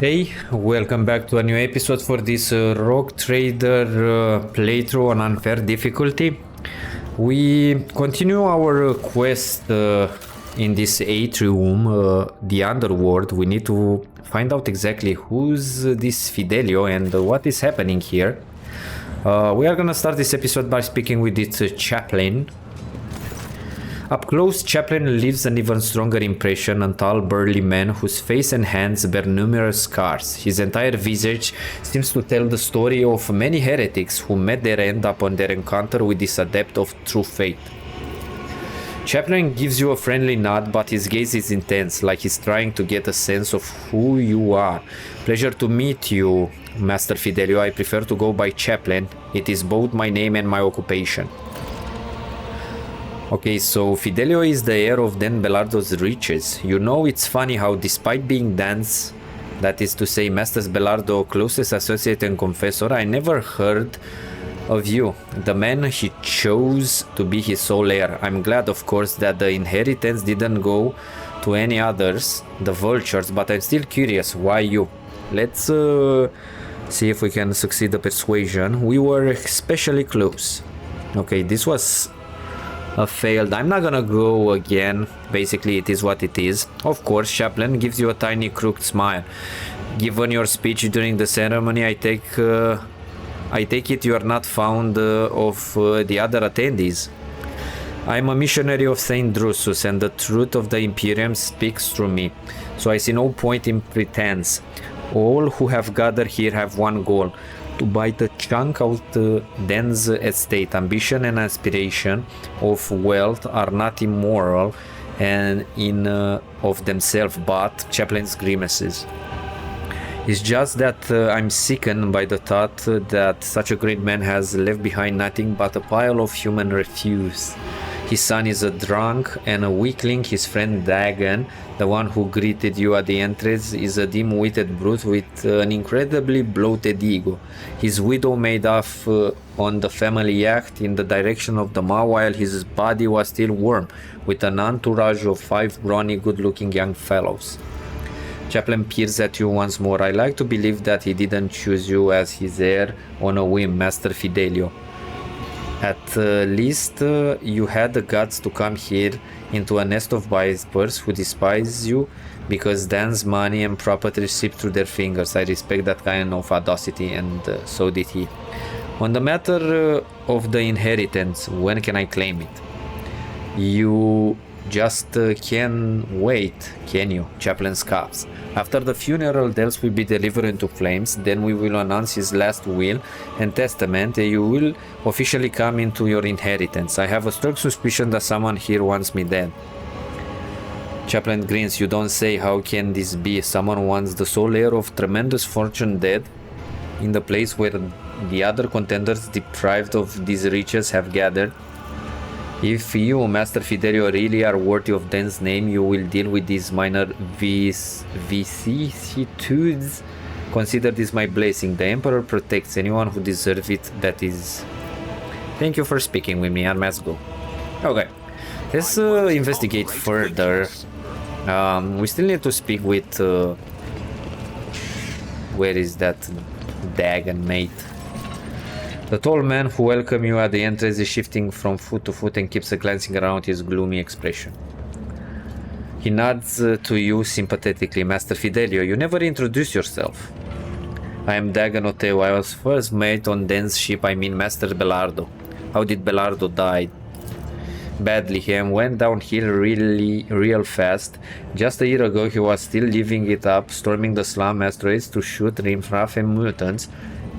Hey, welcome back to a new episode for this Rogue Trader playthrough on unfair difficulty. We continue our quest in this atrium, the underworld. We need to find out exactly who's this Fidelio and what is happening here. We are gonna start this episode by speaking with its chaplain. Up close, Chaplain leaves an even stronger impression, a tall, burly man whose face and hands bear numerous scars. His entire visage seems to tell the story of many heretics who met their end upon their encounter with this adept of true faith. Chaplain gives you a friendly nod, but his gaze is intense, like he's trying to get a sense of who you are. Pleasure to meet you, Master Fidelio. I prefer to go by Chaplain. It is both my name and my occupation. Okay, so Fidelio is the heir of Dan Belardo's riches. You know, it's funny how despite being Dan's, that is to say Master Belardo's closest associate and confessor, I never heard of you, the man he chose to be his sole heir. I'm glad, of course, that the inheritance didn't go to any others, the vultures, but I'm still curious, why you? Let's see if we can succeed the persuasion. We were especially close. Okay, this was failed. I'm not gonna go again. Basically, it is what it is. Of course, Chaplain gives you a tiny crooked smile. Given your speech during the ceremony, I take it you are not fond of the other attendees. I'm a missionary of Saint Drusus, and the truth of the Imperium speaks through me. So I see no point in pretense. All who have gathered here have one goal: to bite a chunk out Dan's estate. Ambition and aspiration of wealth are not immoral and in of themselves, but Chaplain's grimaces. It's just that I'm sickened by the thought that such a great man has left behind nothing but a pile of human refuse. His son is a drunk and a weakling. His friend Dagon, the one who greeted you at the entrance, is a dim-witted brute with an incredibly bloated ego. His widow made off on the family yacht in the direction of the mall while his body was still warm, with an entourage of 5 brawny, good-looking young fellows. Chaplain peers at you once more. I like to believe that he didn't choose you as his heir on a whim, Master Fidelio. At least you had the guts to come here into a nest of vipers who despise you because Dan's money and property slipped through their fingers. I respect that kind of audacity, and so did he. On the matter of the inheritance, when can I claim it? You just can't wait, can you? Chaplain scoffs. After the funeral bells will be delivered into flames, then we will announce his last will and testament, and you will officially come into your inheritance. I have a strong suspicion that someone here wants me dead. Chaplain grins. You don't say. How can this be? Someone wants the sole heir of tremendous fortune dead in the place where the other contenders deprived of these riches have gathered. If you, Master Fidelio, really are worthy of Dan's name, you will deal with these minor vicissitudes. Consider this my blessing. The Emperor protects anyone who deserves it, that is. Thank you for speaking with me, and let's go. Okay, let's investigate further. We still need to speak with... where is that Dagon mate? The tall man who welcomed you at the entrance is shifting from foot to foot and keeps glancing around his gloomy expression. He nods to you sympathetically. Master Fidelio, you never introduced yourself. I am Dagon Oteo. I was first mate on Dan's ship, I mean Master Belardo. How did Belardo die? Badly. He went downhill real fast. Just a year ago he was still living it up, storming the slum asteroids to shoot riffraff and mutants.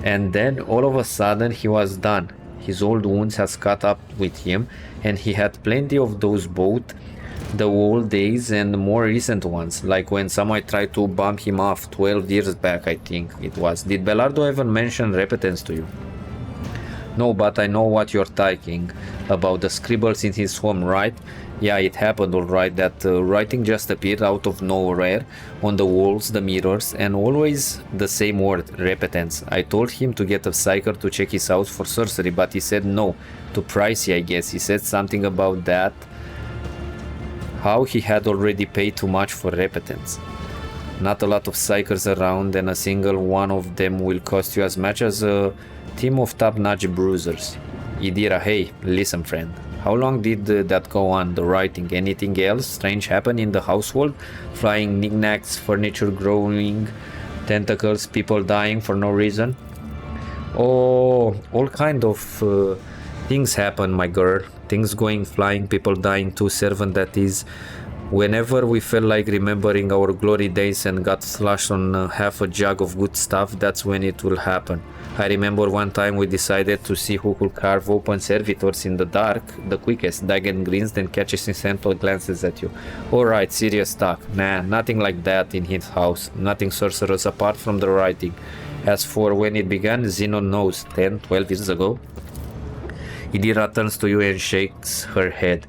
And then all of a sudden he was done. His old wounds had caught up with him, and he had plenty of those, both the old days and more recent ones, like when someone tried to bump him off 12 years back, I think it was. Did Belardo ever mention repentance to you? No, but I know what you're talking about, the scribbles in his home, right? Yeah, it happened alright, that writing just appeared out of nowhere on the walls, the mirrors, and always the same word, repentance. I told him to get a psyker to check his house for sorcery, but he said no, too pricey I guess. He said something about that, how he had already paid too much for repentance. Not a lot of psychers around, and a single one of them will cost you as much as a team of top-notch bruisers. Idira, hey, listen friend. How long did that go on, the writing? Anything else strange happen in the household? Flying knickknacks, furniture growing, tentacles, people dying for no reason? Oh, all kind of things happen, my girl. Things going flying, people dying too, servant that is. Whenever we felt like remembering our glory days and got slashed on half a jug of good stuff, that's when it will happen. I remember one time we decided to see who could carve open servitors in the dark the quickest. Dagon grins, then catches his simple glances at you. Alright, serious talk. Nah, nothing like that in his house. Nothing sorcerous apart from the writing. As for when it began, Xenon knows. 10, 12 years ago? Idira turns to you and shakes her head.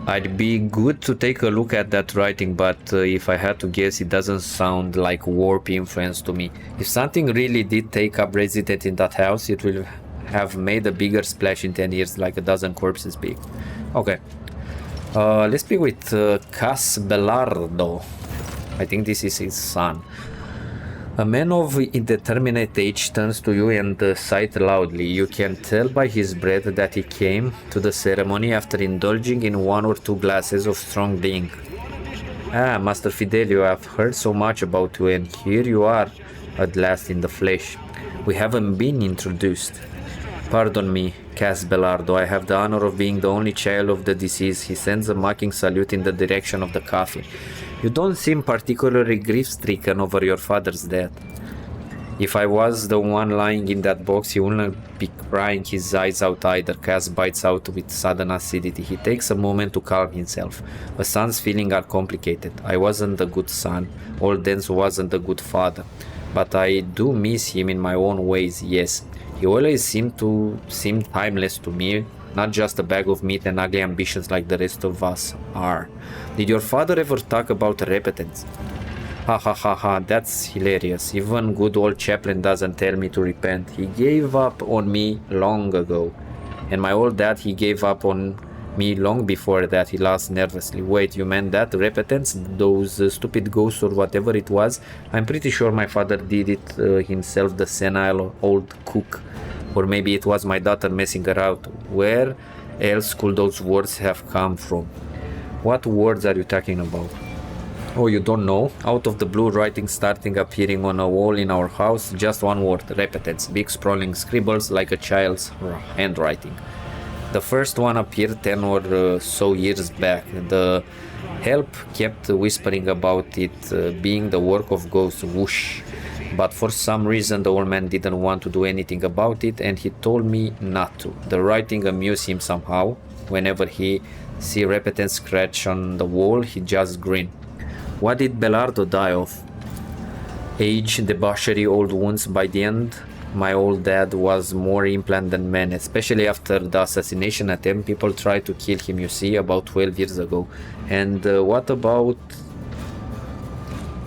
I'd be good to take a look at that writing, but if I had to guess, it doesn't sound like warp influence to me. If something really did take up residence in that house, it will have made a bigger splash in 10 years, like a dozen corpses big. Okay. Let's speak with Cas Belardo. I think this is his son. A man of indeterminate age turns to you and sighs loudly. You can tell by his breath that he came to the ceremony after indulging in 1 or 2 glasses of strong drink. Ah, Master Fidelio, I've heard so much about you, and here you are, at last in the flesh. We haven't been introduced. Pardon me, Cas Belardo, I have the honor of being the only child of the deceased. He sends a mocking salute in the direction of the coffin. You don't seem particularly grief-stricken over your father's death. If I was the one lying in that box, he wouldn't be crying his eyes out either. Cas bites out with sudden acidity. He takes a moment to calm himself. A son's feelings are complicated. I wasn't a good son. Old Dance wasn't a good father. But I do miss him in my own ways, yes. He always seemed timeless to me, not just a bag of meat and ugly ambitions like the rest of us are. Did your father ever talk about repentance? Ha ha ha ha, that's hilarious. Even good old Chaplain doesn't tell me to repent. He gave up on me long ago. And my old dad, he gave up on me long before that. He laughed nervously. Wait, you meant that? Repentance? Those stupid ghosts or whatever it was? I'm pretty sure my father did it himself, the senile old cook. Or maybe it was my daughter messing around. Where else could those words have come from? What words are you talking about? Oh, you don't know? Out of the blue, writing starting appearing on a wall in our house. Just one word, repentance. Big sprawling scribbles like a child's handwriting. The first one appeared 10 or so years back. The help kept whispering about it being the work of ghosts. Whoosh. But for some reason the old man didn't want to do anything about it, and he told me not to. The writing amused him somehow. Whenever he see repentance scratch on the wall, he just grinned. What did Belardo die of? Age, debauchery, old wounds. By the end, my old dad was more implant than man, especially after the assassination attempt. People tried to kill him, you see, about 12 years ago. And what about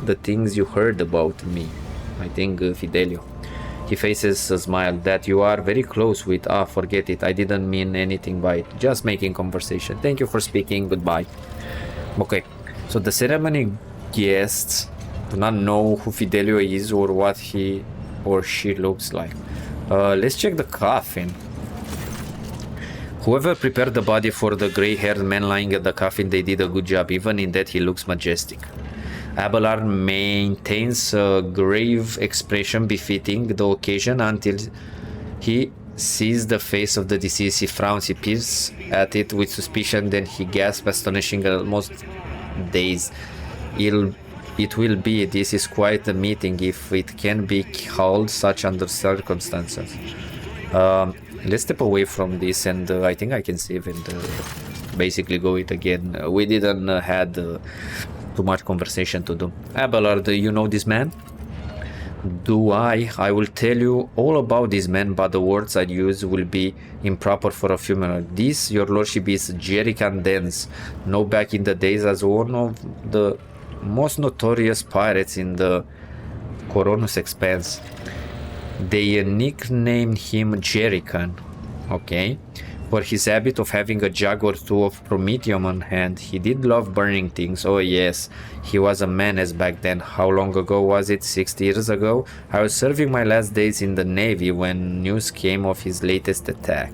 the things you heard about me? I think Fidelio. He faces a smile. That you are very close with. Ah, forget it. I didn't mean anything by it. Just making conversation. Thank you for speaking. Goodbye. Okay. So the ceremony guests do not know who Fidelio is or what he or she looks like. Let's check the coffin. Whoever prepared the body for the grey-haired man lying at the coffin, they did a good job. Even in that, he looks majestic. Abelard maintains a grave expression befitting the occasion until he sees the face of the deceased. He frowns, he peers at it with suspicion, then he gasps, astonishing, almost dazed. It will be. This is quite a meeting, if it can be called such under circumstances. Let's step away from this, and I think I can save and basically go it again. We didn't had too much conversation to do. Abelard, you know this man? Do I? I will tell you all about this man, but the words I use will be improper for a funeral. This, your lordship, is Jerican Dance, known back in the days as one of the most notorious pirates in the Coronus Expanse. They nicknamed him Jerican. Okay. For his habit of having a jug or two of promethium on hand. He did love burning things. Oh yes, he was a menace back then. How long ago was it? 60 years ago? I was serving my last days in the Navy when news came of his latest attack.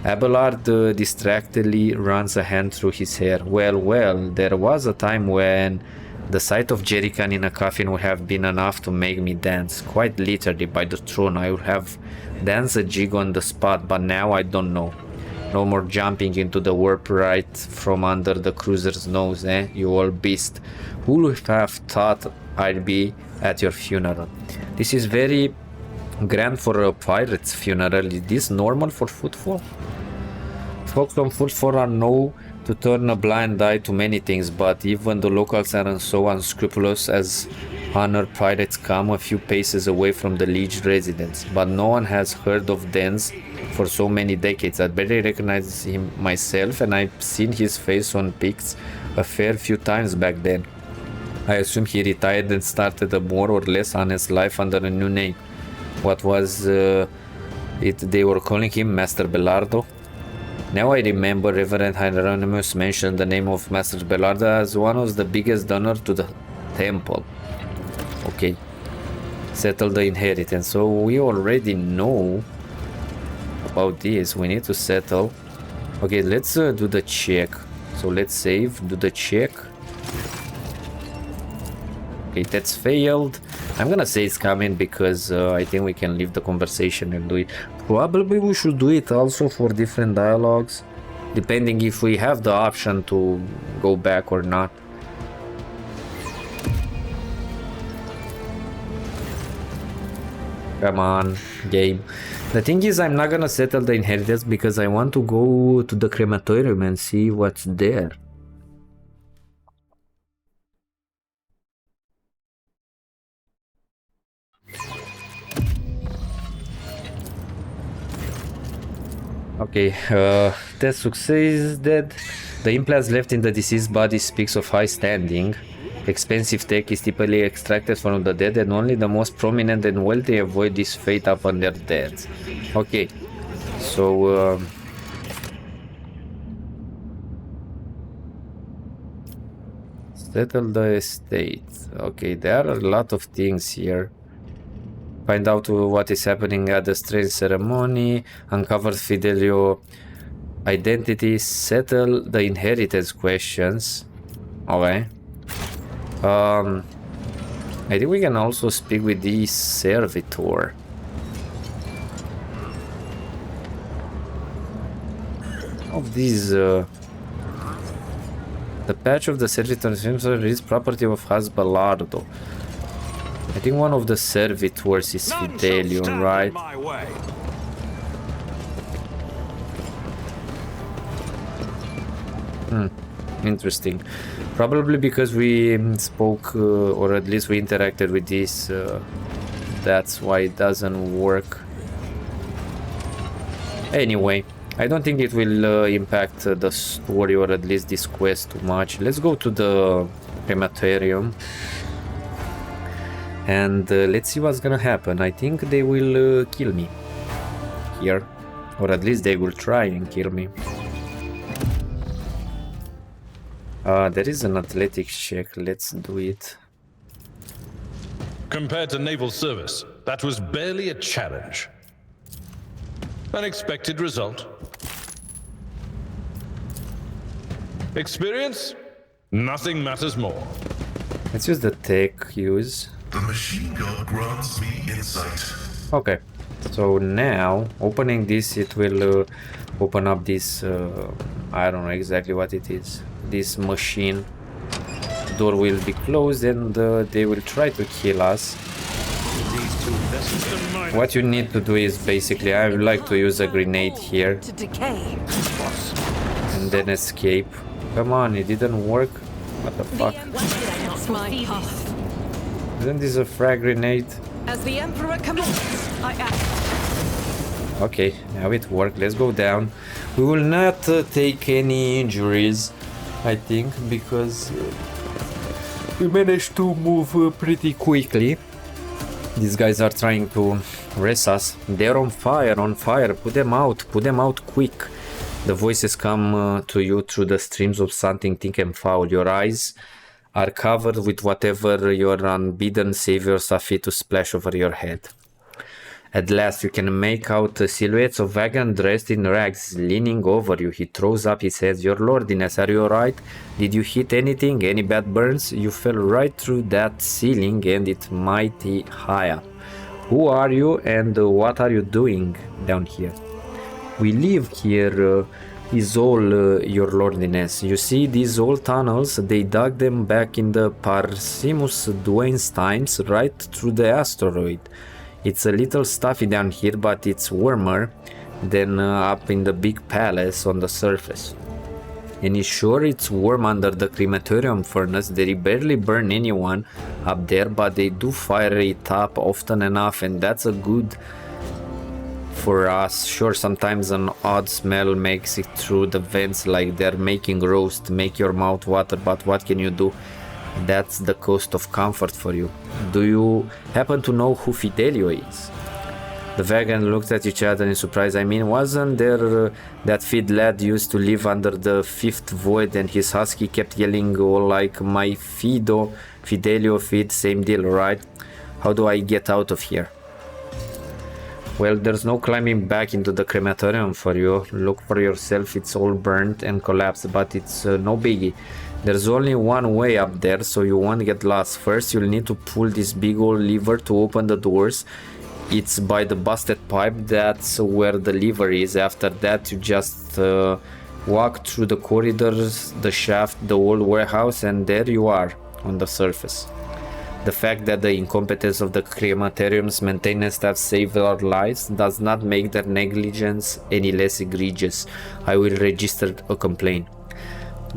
Abelard distractedly runs a hand through his hair. Well, there was a time when the sight of Jerrican in a coffin would have been enough to make me dance. Quite literally, by the throne, I would have danced a jig on the spot, but now I don't know. No more jumping into the warp right from under the cruiser's nose, eh? You old beast. Who would have thought I'd be at your funeral? This is very grand for a pirate's funeral. Is this normal for footfall? Folks on footfall are known to turn a blind eye to many things, but even the locals aren't so unscrupulous as honored pirates come a few paces away from the Liege residence. But no one has heard of Dens for so many decades. I'd barely recognize him myself, and I've seen his face on pics a fair few times back then. I assume he retired and started a more or less honest life under a new name. What was it they were calling him? Master Belardo? Now I remember Reverend Hieronymus mentioned the name of Master Belardo as one of the biggest donor to the temple. Okay. Settle the inheritance. So we already know about this. We need to settle. Okay, let's do the check. So let's save, do the check. Okay, that's failed. I'm gonna say it's coming because I think we can leave the conversation and do it. Probably we should do it also for different dialogues, depending if we have the option to go back or not. Come on, game. The thing is, I'm not gonna settle the inheritance because I want to go to the crematorium and see what's there. Okay, test success dead. The implants left in the deceased body speaks of high standing. Expensive tech is typically extracted from the dead, and only the most prominent and wealthy avoid this fate upon their deaths. Okay, so settle the estate. Okay, there are a lot of things here. Find out what is happening at the strange ceremony, uncover Fidelio identity, settle the inheritance questions. Okay. I think we can also speak with the servitor. Of these, the patch of the servitor is property of Hasbalardo. I think one of the servitors is Fidelio, right? Interesting. Probably because we spoke, or at least we interacted with this, that's why it doesn't work. Anyway, I don't think it will impact the story, or at least this quest, too much. Let's go to the crematorium. And let's see what's gonna happen. I think they will kill me here, or at least they will try and kill me. There is an athletics check. Let's do it. Compared to naval service, that was barely a challenge. An expected result. Experience? Nothing matters more. Let's use the tech use. The machine gun grants me insight. Okay, so now opening this, it will open up this, I don't know exactly what it is, this machine. Door will be closed and they will try to kill us. What you need to do is basically, I would like to use a grenade here and then escape. Come on, it didn't work. What the fuck? Isn't this a frag grenade? As the Emperor commands, I act. Okay, now it worked. Let's go down. We will not take any injuries, I think, because we managed to move pretty quickly. These guys are trying to rest us. They're on fire, on fire. Put them out quick. The voices come to you through the streams of something thick and foul. Your eyes are covered with whatever your unbidden saviors are fit to splash over your head. At last, you can make out the silhouettes of Vagan dressed in rags leaning over you. He throws up his head. Your lordliness, are you alright? Did you hit anything? Any bad burns? You fell right through that ceiling and it mighty high. Who are you and what are you doing down here? We live here, is all your lordliness. You see these old tunnels? They dug them back in the Parsimus Dwayne's times right through the asteroid. It's a little stuffy down here, but it's warmer than up in the big palace on the surface. And it's sure it's warm under the crematorium furnace. They barely burn anyone up there, but they do fire it up often enough, and that's a good for us. Sure, sometimes an odd smell makes it through the vents like they're making roast, make your mouth water, but what can you do? That's the cost of comfort for you. Do you happen to know who Fidelio is? The Vagan looked at each other in surprise. I mean, wasn't there that Fid lad used to live under the fifth void and his husky kept yelling, oh, like my Fidelio, Fid, same deal, right? How do I get out of here? Well, there's no climbing back into the crematorium for you. Look for yourself, it's all burnt and collapsed, but it's no biggie. There's only one way up there, so you won't get lost. First, you'll need to pull this big old lever to open the doors. It's by the busted pipe, that's where the lever is. After that, you just walk through the corridors, the shaft, the old warehouse, and there you are, on the surface. The fact that the incompetence of the crematorium's maintenance staff saved our lives does not make their negligence any less egregious. I will register a complaint.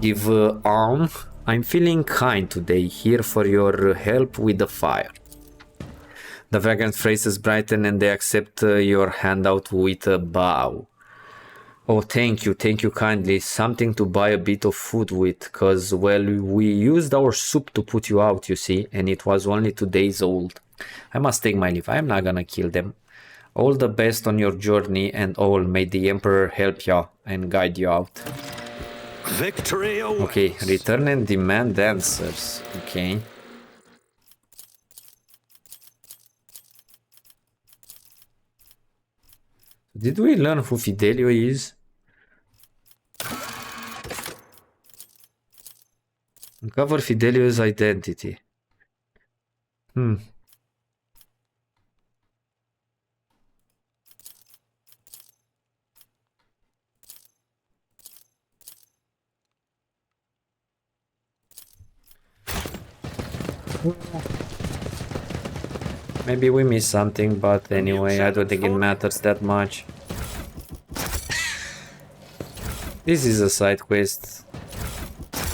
Give arm. I'm feeling kind today, here for your help with the fire. The Vagan's faces brighten and they accept your handout with a bow. Oh, thank you kindly. Something to buy a bit of food with, cause, well, we used our soup to put you out, you see, and it was only 2 days old. I must take my leave. I'm not gonna kill them. All the best on your journey and all. May the Emperor help you and guide you out. Victory awaits. Okay, return and demand answers. Okay. Did we learn who Fidelio is? Uncover Fidelio's identity. Maybe we missed something, but anyway, I don't think it matters that much. This is a side quest.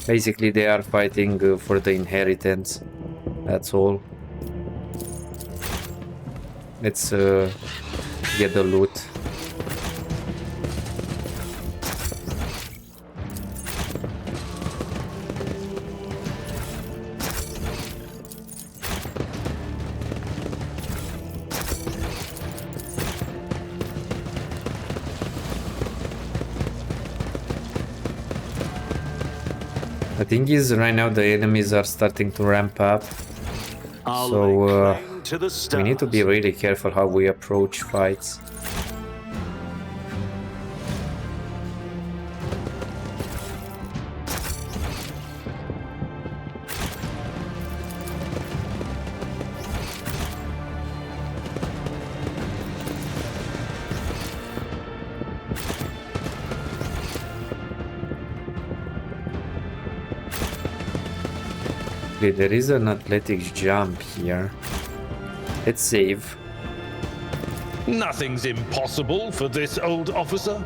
Basically, they are fighting for the inheritance. That's all. Let's get the loot. The thing is, right now the enemies are starting to ramp up, so we need to be really careful how we approach fights. There is an athletics jump here. Let's save. Nothing's impossible for this old officer.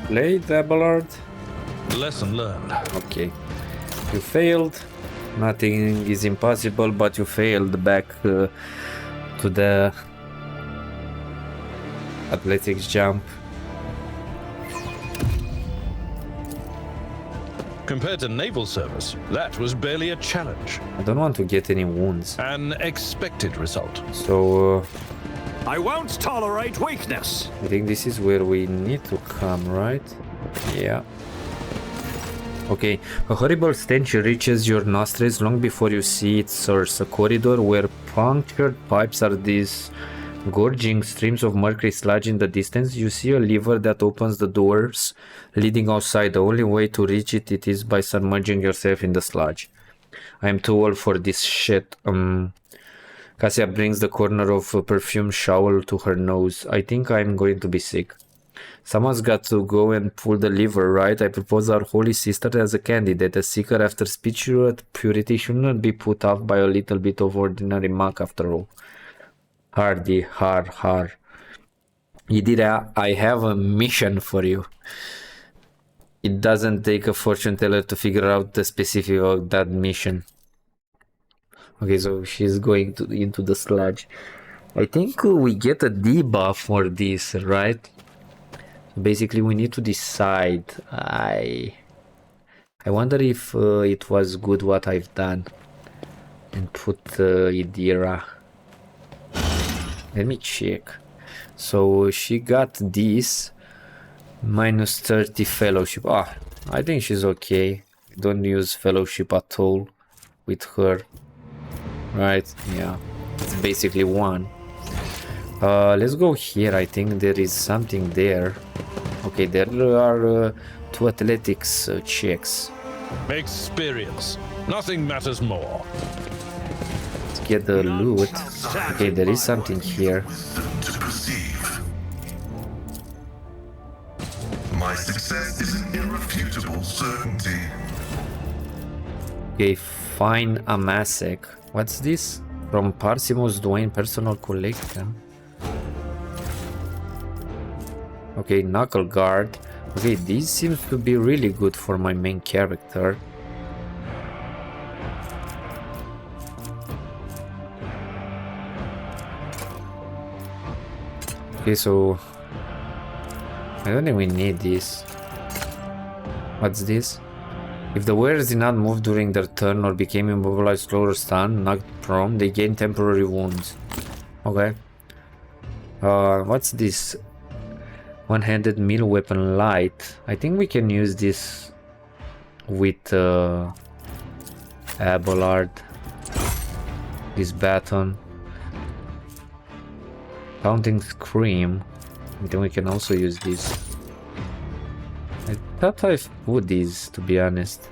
Play, Abelard. Lesson learned. Okay. You failed. Nothing is impossible, but you failed back to the athletics jump. Compared to naval service, that was barely a challenge. I don't want to get any wounds. An expected result. So, I won't tolerate weakness. I think this is where we need to come, right? Yeah. Okay, a horrible stench reaches your nostrils long before you see its source. A corridor where punctured pipes are these gorging streams of mercury sludge in the distance. You see a lever that opens the doors leading outside. The only way to reach it is by submerging yourself in the sludge. I am too old for this shit. Cassia brings the corner of a perfume shower to her nose. I think I'm going to be sick. Someone's got to go and pull the lever, right? I propose our holy sister as a candidate. A seeker after spiritual purity should not be put off by a little bit of ordinary muck after all. Hardy, har. Idira, I have a mission for you. It doesn't take a fortune teller to figure out the specific of that mission. Okay, so she's going into the sludge. I think we get a debuff for this, right? Basically, we need to decide. I wonder if it was good what I've done and put Idira. Let me check. So she got this minus 30 fellowship. I think she's okay. Don't use fellowship at all with her. Right? Yeah. It's basically one. Let's go here. I think there is something there. Okay, there are 2 athletics checks. Experience. Nothing matters more. Let's get the loot. Okay, there is something here. Wisdom to perceive. My success is an irrefutable certainty. Okay, find a Masek. What's this? From Parsimos Dwayne personal collection. Okay, Knuckle Guard. Okay, this seems to be really good for my main character. Okay, so I don't think we need this. What's this? If the wearers did not move during their turn or became immobilized, slow or stunned, knocked prone, they gain temporary wounds. Okay. What's this? One-handed melee weapon light. I think we can use this with Abelard. This baton. Pounding Scream. I think we can also use this. I thought I've put these, to be honest.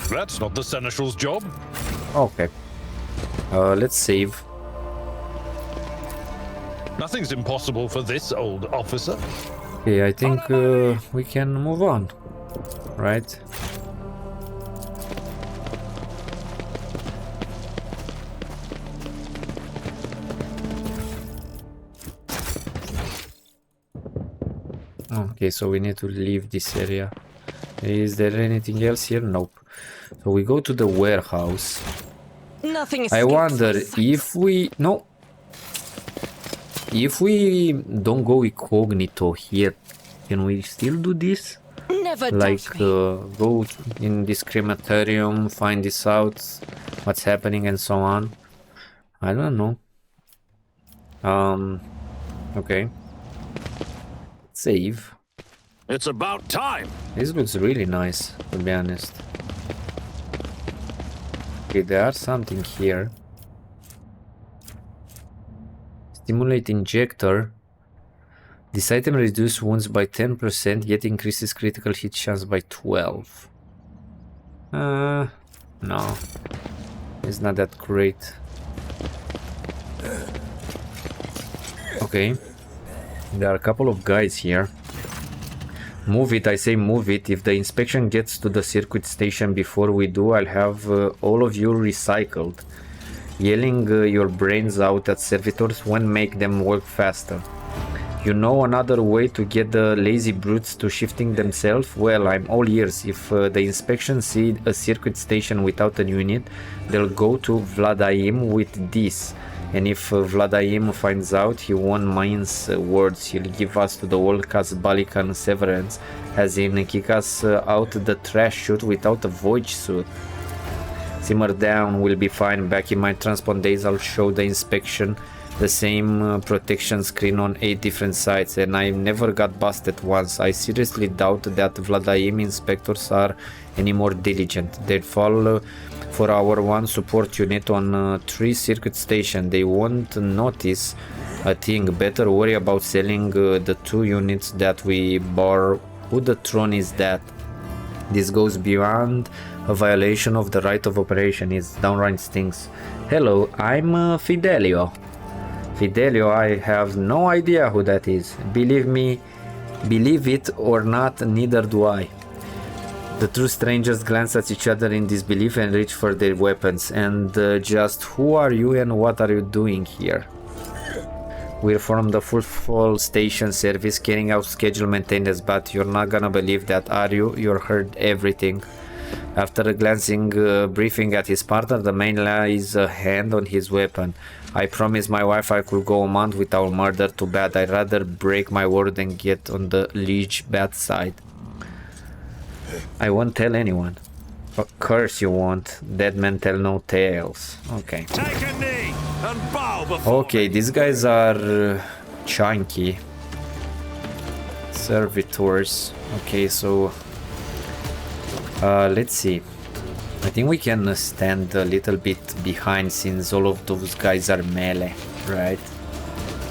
That's not the Seneschal's job. Okay. Let's save. Nothing's impossible for this old officer. Okay, I think we can move on. Right? Okay, so we need to leave this area. Is there anything else here? Nope. So we go to the warehouse. Nothing I escapes wonder us. if we... No. If we don't go incognito here, can we still do this? Never Like, doubt me. go in this crematorium, find this out, what's happening and so on. I don't know. Okay. Save. It's about time. This looks really nice, to be honest. Okay, there's something here. Stimulate injector. This item reduces wounds by 10%, yet increases critical hit chance by 12. No. It's not that great. Okay. There are a couple of guys here. Move it, I say move it. If the inspection gets to the circuit station before we do, I'll have all of you recycled. Yelling your brains out at servitors won't make them work faster. You know another way to get the lazy brutes to shifting themselves? Well, I'm all ears. If the inspection see a circuit station without a unit, they'll go to Vladaim with this. And if Vladaim finds out, he won't mince words. He'll give us to the old Casbalican severance, as in kick us out the trash chute without a void suit. Simmer down, we'll be fine. Back in my transpond days, I'll show the inspection the same protection screen on 8 different sites, and I never got busted once. I seriously doubt that Vladaim inspectors are any more diligent. They'd fall for our one support unit on 3 circuit station. They won't notice a thing. Better worry about selling the 2 units that we borrow. Who the throne is that? This goes beyond a violation of the right of operation. It downright stinks. Hello, I'm Fidelio. Fidelio, I have no idea who that is. Believe me, believe it or not, neither do I. The two strangers glance at each other in disbelief and reach for their weapons. And just who are you and what are you doing here? We're from the full station service carrying out scheduled maintenance, but you're not gonna believe that, are you? You heard everything. After a glancing briefing at his partner, the man lays a hand on his weapon. I promised my wife I could go a month without murder. Too bad. I'd rather break my word than get on the leech bad side. I won't tell anyone. Of course you won't. Dead men tell no tales. Okay. Take a knee and bow before Okay, these guys are chunky. Servitors. Okay, so let's see. I think we can stand a little bit behind since all of those guys are melee, right?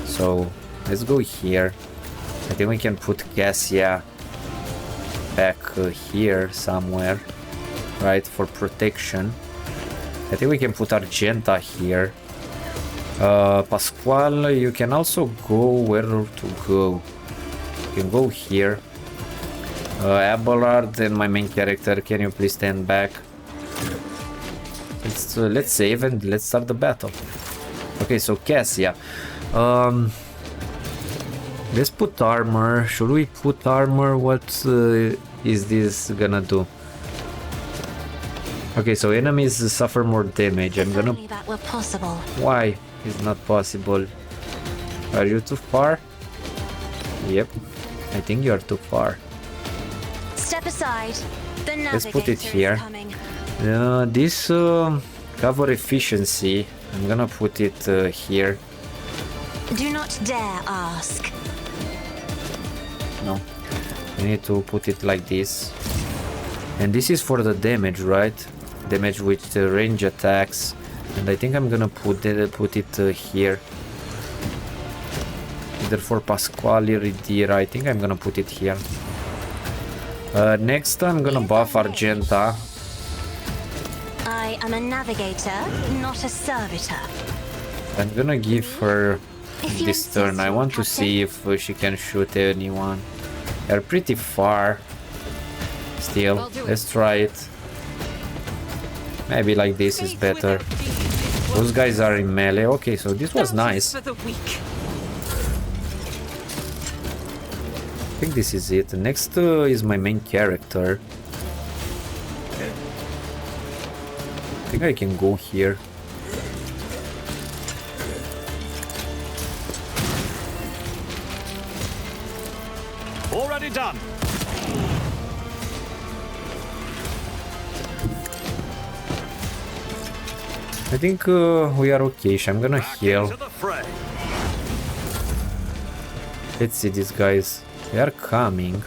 So let's go here. I think we can put Cassia back here somewhere, right, for protection. I think we can put Argenta here. Pasquale, you can also go where to go. You can go here. Abelard and my main character, can you please stand back? Let's save and let's start the battle. Okay, so Cassia. Let's put armor. Should we put armor? What is this gonna do? Okay, so enemies suffer more damage. I'm gonna... Only that were possible. Why is not possible? Are you too far? Yep, I think you are too far. Step aside. The Let's put it navigator is here. coming. This cover efficiency, I'm gonna put it here. Do not dare ask. No, we need to put it like this. And this is for the damage, right? Damage with range attacks. And I think I'm gonna put it here. Either for Pasquale or Ridira. I think I'm gonna put it here. Next I'm gonna buff Argenta. I am a navigator, not a servitor. I'm gonna give her If you this turn. insist, I want to see if she can shoot anyone. They're pretty far. Still, let's try it. Maybe like this is better. Those guys are in melee. Okay, so this was nice. I think this is it. Next is my main character. I think I can go here. already done. I think we are okay. I'm gonna heal. To the fray. Let's see these guys. They are coming.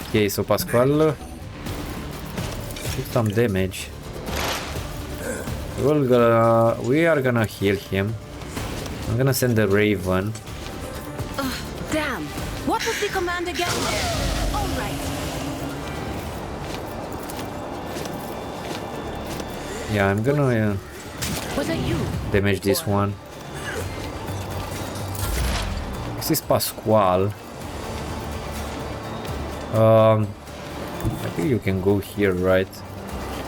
Okay, so Pasquale took some damage. We are gonna heal him. I'm gonna send the Raven. Damn! What was the command again? All right. Yeah, I'm gonna Was it you? damage this one. This is Pasquale. I think you can go here, right?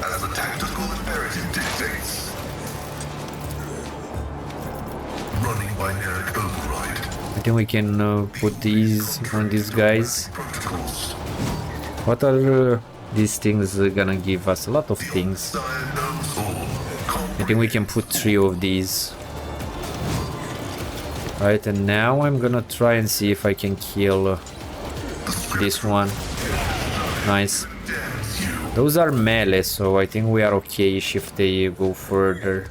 As the tactical imperative dictates. Running binaric override. I think we can put these on these guys. Protocols. What are these things gonna give us? A lot of things. Diagnose all. I think we can put 3 of these. Right, and now I'm gonna try and see if I can kill this one. Nice. Those are melee, so I think we are okay-ish if they go further.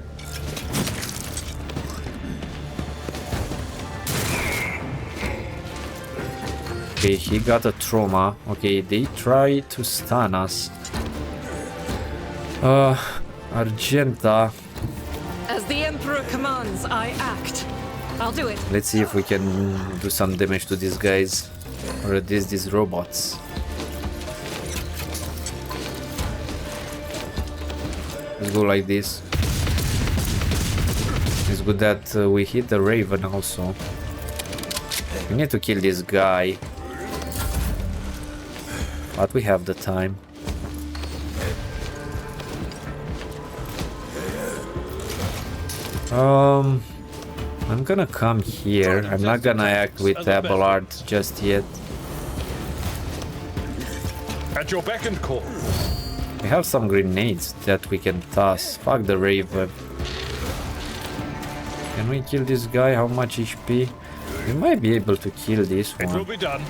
Okay, he got a trauma. Okay, they try to stun us. Argenta. As the Emperor commands, I act. I'll do it. Let's see if we can do some damage to these guys. Or at least these robots. Let's go like this. It's good that we hit the Raven also. We need to kill this guy. But we have the time. I'm gonna come here. I'm not gonna act with Abelard just yet. At your beck and call. We have some grenades that we can toss. Fuck the Raven. Can we kill this guy? How much HP? We might be able to kill this It will one. be done.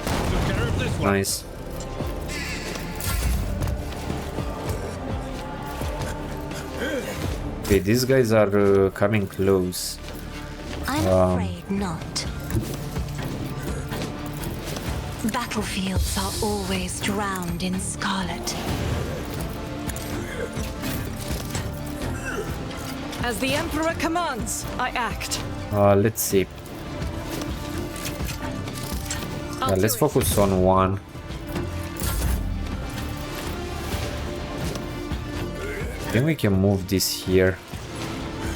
Took care of this one. Nice. Okay, these guys are coming close. I'm afraid not. Battlefields are always drowned in scarlet. As the Emperor commands, I act. Let's see. I'll Let's do it. focus on one. Then we can move this here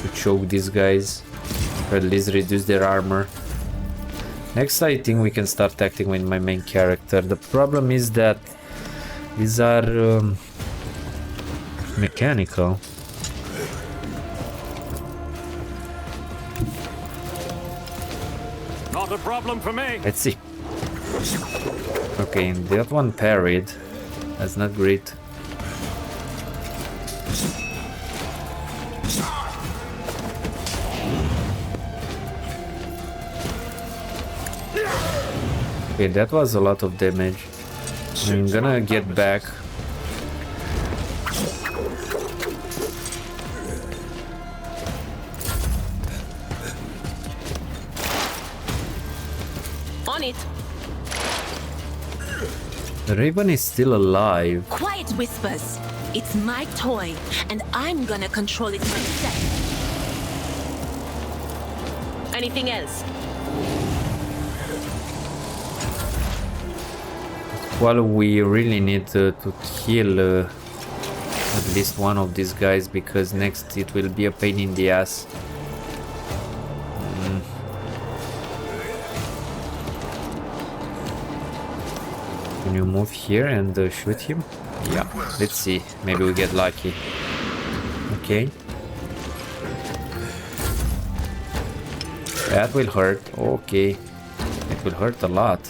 to choke these guys, or at least reduce their armor. Next, I think we can start acting with my main character. The problem is that these are mechanical. Not a problem for me. Let's see. Okay, that one parried. That's not great. Okay, that was a lot of damage. I'm gonna get back. On it. The Raven is still alive. Quiet, Whispers. It's my toy, and I'm gonna control it myself. Anything else? Well, we really need to kill at least one of these guys, because next it will be a pain in the ass. Can you move here and shoot him? Yeah, let's see. Maybe we get lucky. Okay. That will hurt. Okay. It will hurt a lot.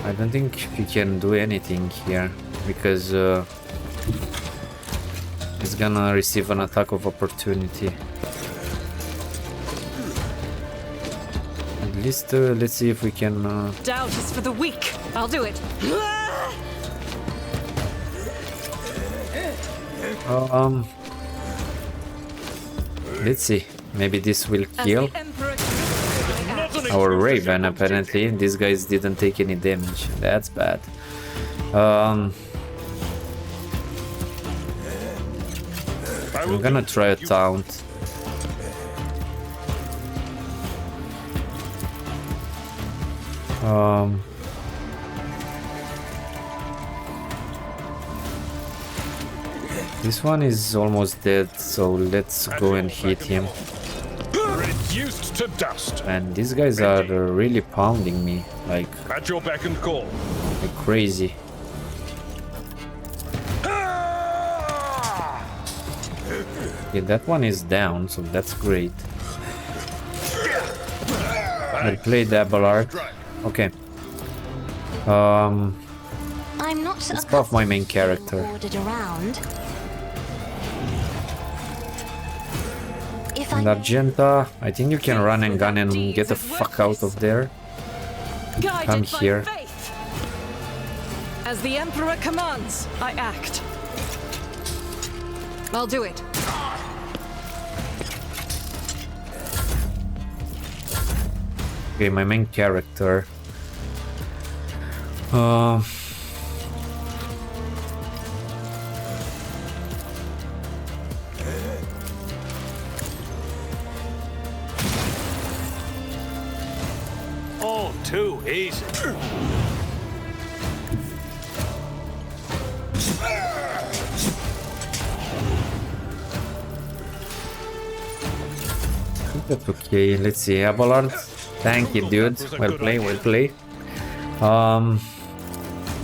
I don't think we can do anything here, because he's gonna receive an attack of opportunity. At least let's see if we can... Doubt is for the weak. I'll do it. Let's see. Maybe this will As kill the Emperor our Raven. Apparently, these guys didn't take any damage. That's bad. I'm gonna try a taunt. This one is almost dead, so let's go and hit him. Reduced to dust. And these guys are really pounding me like At your beck and call. crazy. Yeah, that one is down, so that's great. I'll play Abelard. Okay. I'm not Let's buff my main character. Ordered around. If And Argenta, I think you can run and gun and get the fuck out of there. Come here. Faith. As the Emperor commands, I act. I'll do it. Okay, my main character. All too easy. That's okay. Let's see, Abelard. Thank you, dude. Well played, well played.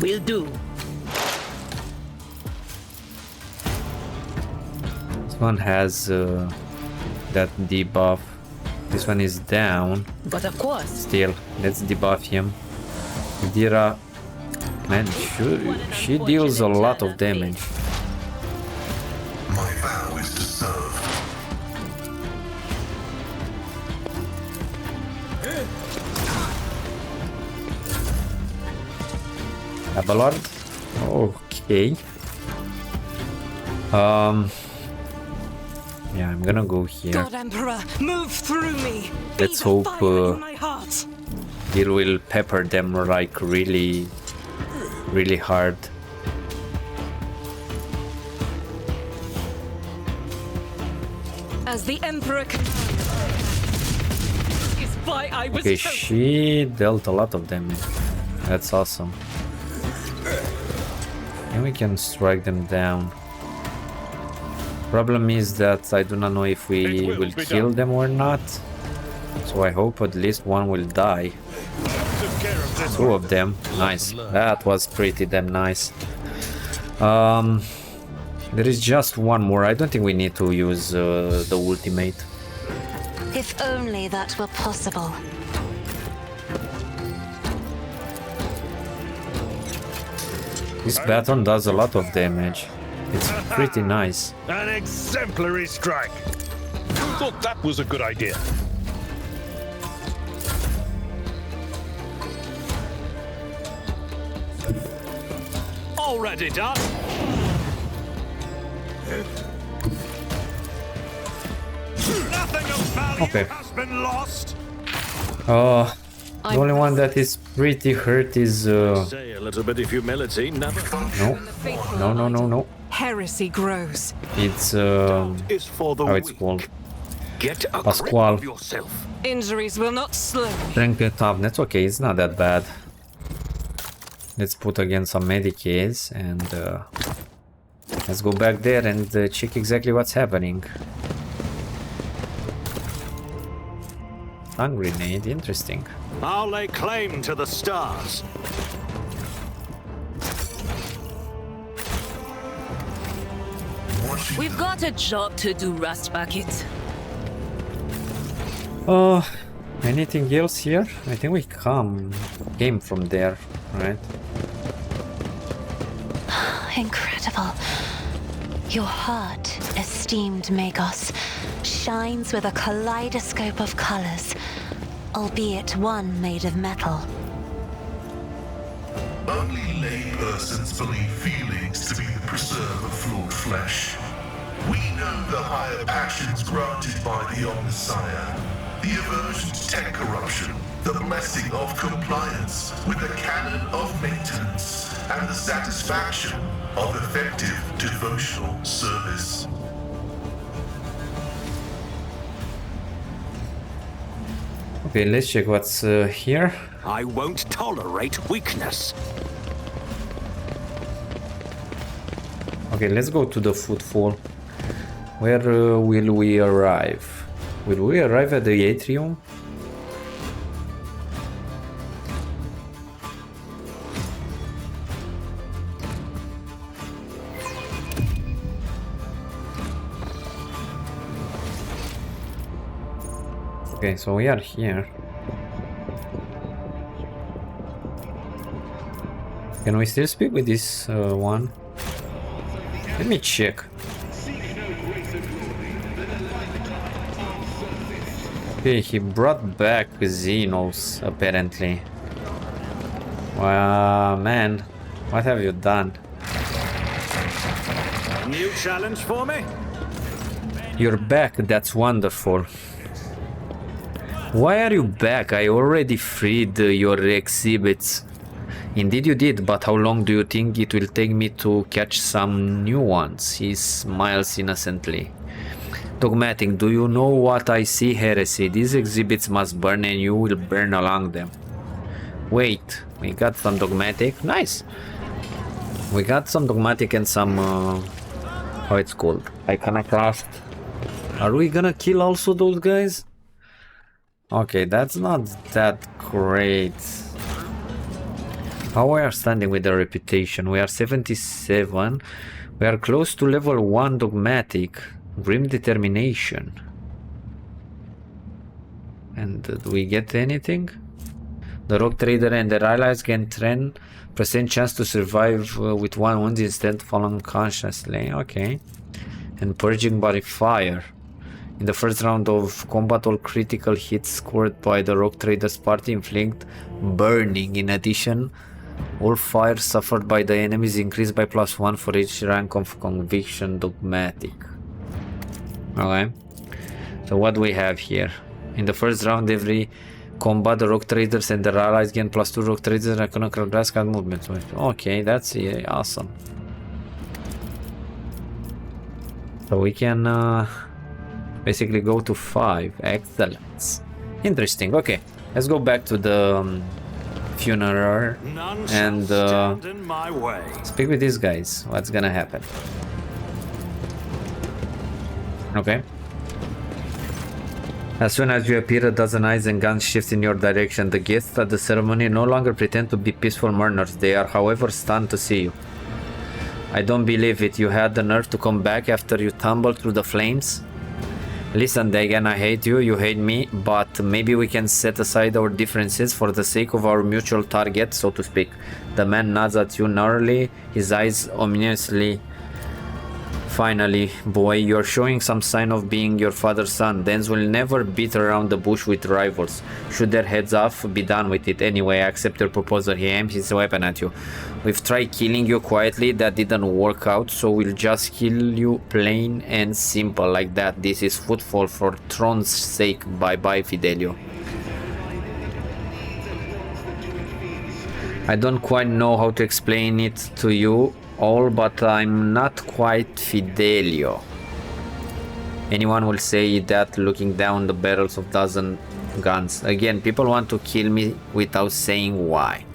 Will do. This one has that debuff. This one is down. But of course. Still, let's debuff him. Dira, man, she deals a lot of damage. My vow is to serve. Abelard. Okay. Yeah, I'm gonna go here. God Emperor, move through me. Let's Be the hope, fire in my heart. He will pepper them like really hard. As the Emperor commands. Is why I was Okay, chosen. she dealt a lot of damage. That's awesome. And we can strike them down. Problem is that I do not know if we will kill them or not. So I hope at least one will die. Took care of this. Two of them. Nice. That was pretty damn nice. There is just one more. I don't think we need to use the ultimate. If only that were possible. This baton does a lot of damage. It's pretty nice. An exemplary strike. Who thought that was a good idea? Already done. Nothing of value Okay. has been lost. The only one that is pretty hurt is Say a little bit of humility, never. no. Heresy grows. It's Is for the how it's weak. called. Get a Pasquale. grip of yourself. Injuries will not slow me. Strength and toughness. Okay, it's not that bad. Let's put again some Medicaid and let's go back there and check exactly what's happening. Stun grenade, interesting. I'll lay claim to the stars. We've got a job to do, Rust Bucket. Anything else here? I think we came from there, right? Incredible. Your heart, esteemed Magos, shines with a kaleidoscope of colors, albeit one made of metal. Only laypersons believe feelings to be the preserve of flawed flesh. We know the higher passions granted by the Omnissiah, the aversion to tech corruption, the blessing of compliance with the canon of maintenance, and the satisfaction of effective devotional service. Okay, let's check what's here. I won't tolerate weakness. Okay, let's go to the footfall. Where will we arrive? Will we arrive at the atrium? Okay, so we are here. Can we still speak with this one? Let me check. Okay, he brought back Xenos, apparently. Man, what have you done? New challenge for me? You're back, that's wonderful. Why are you back? I already freed your exhibits. Indeed you did, but how long do you think it will take me to catch some new ones? He smiles innocently. Dogmatic, do you know what I see? Heresy. These exhibits must burn and you will burn along them. Wait, we got some dogmatic. Nice. We got some dogmatic and some... how it's called? Iconoclast. Are we gonna kill also those guys? Okay, that's not that great. How we are standing with the reputation? We are 77. We are close to level 1 dogmatic. Grim determination. And do we get anything? The rogue trader and their allies gain 10% chance to survive with 1 wound instead fall unconsciously. Okay. And purging by fire. In the first round of combat, all critical hits scored by the rogue trader's party inflict burning. In addition, all fire suffered by the enemies increased by +1 for each rank of conviction dogmatic. Okay, so what do we have here? In the first round, every combat, the rogue traders and their allies gain +2 rogue traders and economical blast and movement. Okay, that's awesome. So we can basically go to 5. Excellent. Interesting. Okay, let's go back to the funeral and speak with these guys. What's gonna happen? Okay. As soon as you appear, a dozen eyes and guns shift in your direction. The guests at the ceremony no longer pretend to be peaceful mourners. They are, however, stunned to see you. I don't believe it. You had the nerve to come back after you tumbled through the flames? Listen, Dagan, I hate you, you hate me, but maybe we can set aside our differences for the sake of our mutual target, so to speak. The man nods at you narrowly, his eyes ominously. Finally, boy, you're showing some sign of being your father's son. Dens will never beat around the bush with rivals. Shoot their heads off, be done with it. Anyway, I accept your proposal. He aims his weapon at you. We've tried killing you quietly, that didn't work out, so we'll just kill you plain and simple like that. This is footfall for throne's sake. Bye-bye, Fidelio. I don't quite know how to explain it to you all, but I'm not quite Fidelio. Anyone will say that looking down the barrels of dozen guns. Again, people want to kill me without saying why.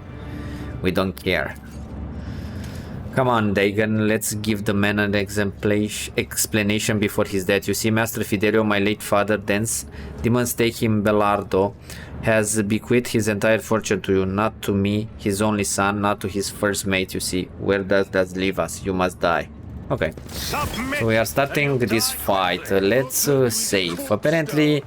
We don't care. Come on, Dagan, let's give the man an explanation before he's dead. You see, Master Fidelio, my late father, Dens, demons take him Belardo, has bequeathed his entire fortune to you, not to me, his only son, not to his first mate, you see. Where does that leave us? You must die. Okay, so we are starting this fight. Let's save. Apparently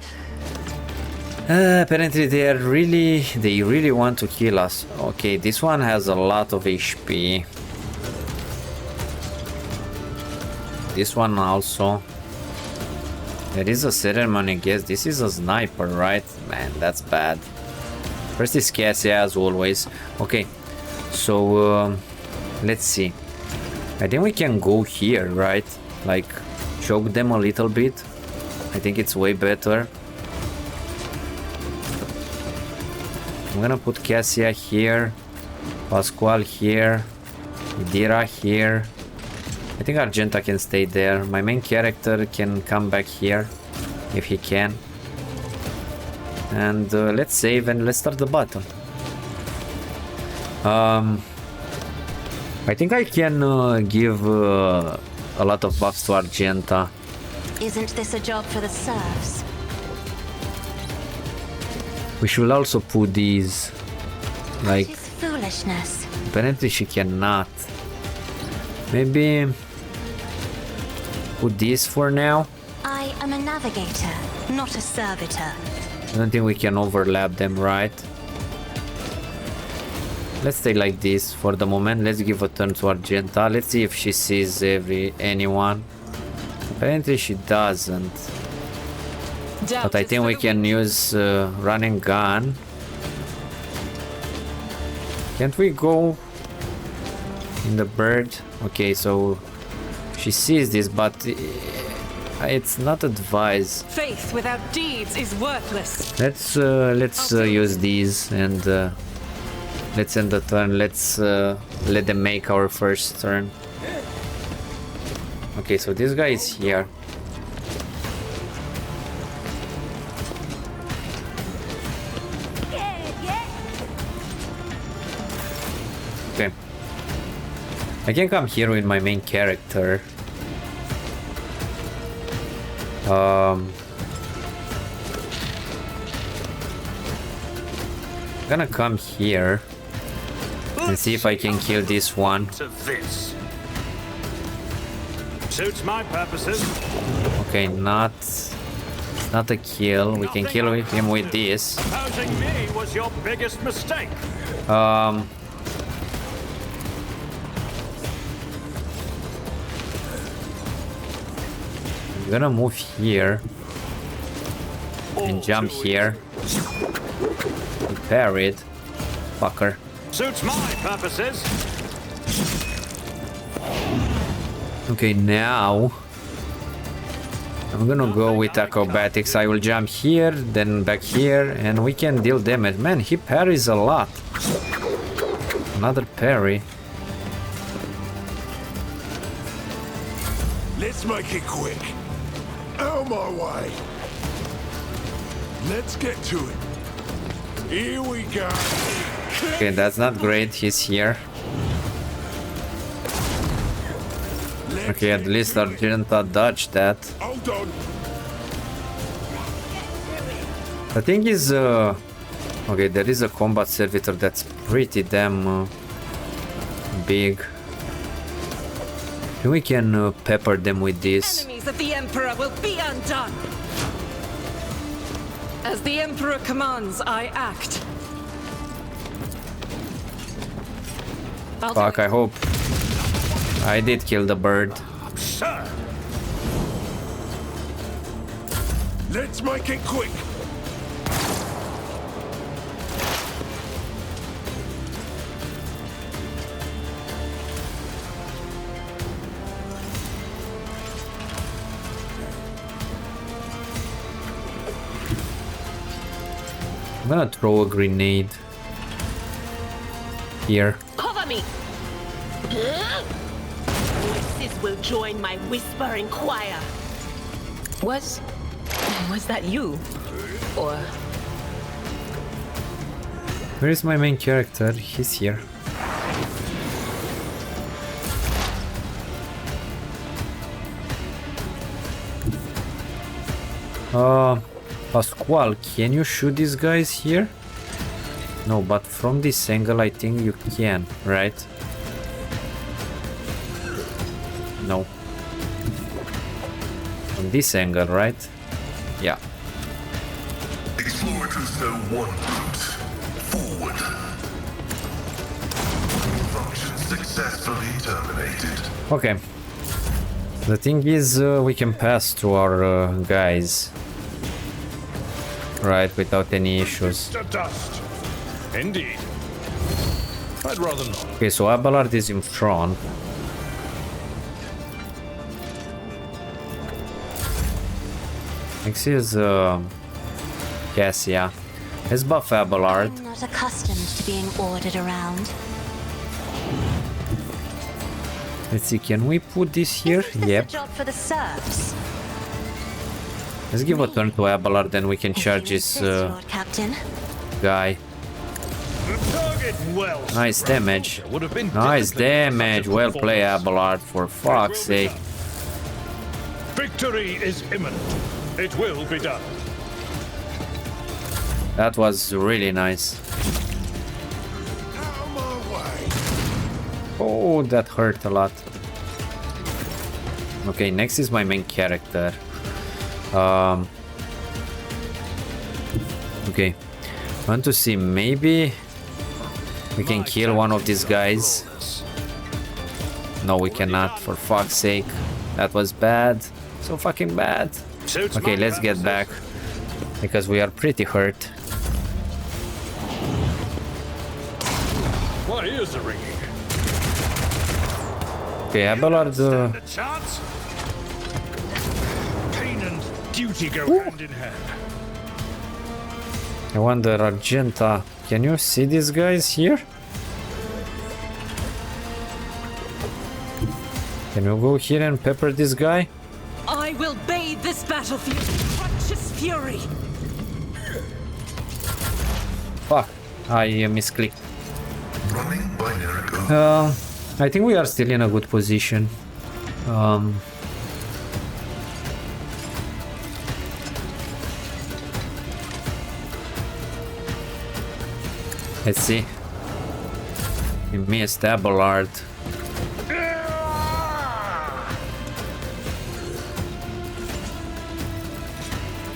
they really want to kill us. Okay, this one has a lot of HP. This one also. There is a ceremony, I guess. This is a sniper, right? Man, that's bad. First is Cassia, as always. Okay, so let's see. I think we can go here, right? Like, choke them a little bit. I think it's way better. I'm gonna put Cassia here, Pasquale here, Idira here. I think Argenta can stay there. My main character can come back here, if he can. And let's save and let's start the battle. I think I can give a lot of buffs to Argenta. Isn't this a job for the serfs? We should also put these, like... It's foolishness. Apparently she cannot. Maybe put this for now. I am a navigator, not a servitor. I don't think we can overlap them, right? let's stay like this for the moment. Let's give a turn to Argenta. Let's see if she sees anyone. Apparently she doesn't. But I think we can use run and gun. Can't we go in the bird? Okay, so she sees this, but it's not advised. Faith without deeds is worthless. Let's use these and let's end the turn. Let's let them make our first turn. Okay, so this guy is here. Okay. I can come here with my main character. I'm gonna come here and see if I can kill this one. This suits my purposes. Okay, not a kill. We can kill him with this. Opposing me was your biggest mistake. I'm gonna move here and jump here. Parried. Fucker. Suits my purposes. Okay, now I'm gonna go with acrobatics. I will jump here, then back here, and we can deal damage. Man, he parries a lot. Another parry. Let's make it quick. Out my way. Let's get to it. Here we go. Okay, that's not great. He's here. Okay, at least Argenta dodged that. Hold on. The thing is, okay, there is a combat servitor that's pretty damn big. We can pepper them with this. Enemies of the Emperor will be undone. As the Emperor commands, I act. Fuck, I hope I did kill the bird. Sir. Let's make it quick. I'm gonna throw a grenade here. Cover me! Voices will join my whispering choir. Was that you? Or... Where is my main character? He's here. Pasquale, can you shoot these guys here? No, but from this angle I think you can, right? No. From this angle, right? Yeah. Explorers know one route. Forward. Function successfully terminated. Okay. The thing is, we can pass through our guys. Right, without any issues. To dust. Indeed. I'd rather not. Okay, so Abelard is in front. Next is Cassia. Let's buff Abelard. I'm not accustomed to being ordered around. Let's see, can we put this here? Isn't this Yep. a job for the serfs? Let's give a turn to Abelard, then we can If charge you this insist, Lord Captain. guy. Target well. Nice damage. Would have been Nice difficult damage. to Well perform. played, Abelard, for fuck's sake. Victory is imminent. It will be done. That was really nice. Out my way. Oh, that hurt a lot. Okay, next is my main character. Okay, want to see, maybe We can kill one of these guys. No, we cannot, for fuck's sake. That was bad. So fucking bad. Okay, let's get back. Because we are pretty hurt. My ears are ringing. Okay, Abelard... Stand a chance? Pain and duty go hand in hand. I wonder, Argenta, can you see these guys here? Can you go here and pepper this guy? I will bathe this battlefield in righteous fury. Fuck, I misclicked. Running by Neriko. I think we are still in a good position. Let's see. We missed Abelard.